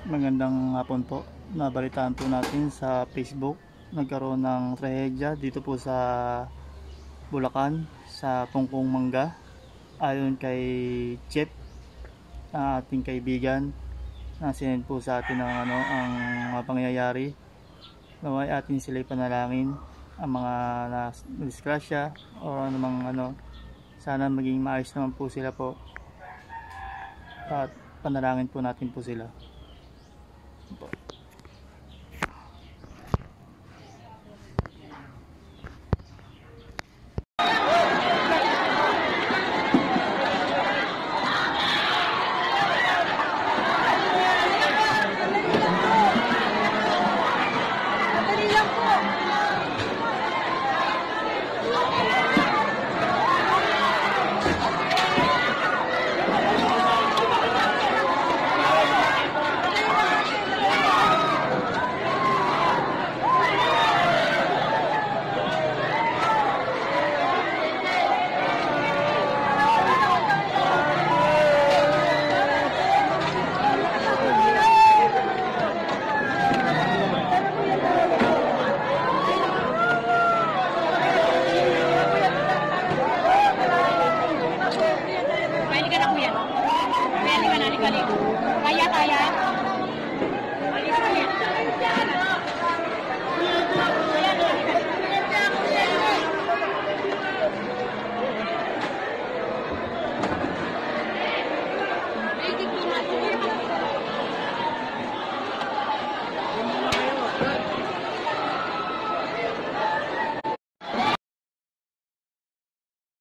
Magandang hapon po. Nabalitaan po natin sa Facebook, nagkaroon ng trahedya dito po sa Bulacan, sa Tungkong Mangga. Ayon kay Chef, na ating kaibigan, na sinend po sa atin ang mga pangyayari. Naway atin sila ipanalangin ang mga na-disgrasya o sana maging maayos naman po sila po, at panalangin po natin po sila po.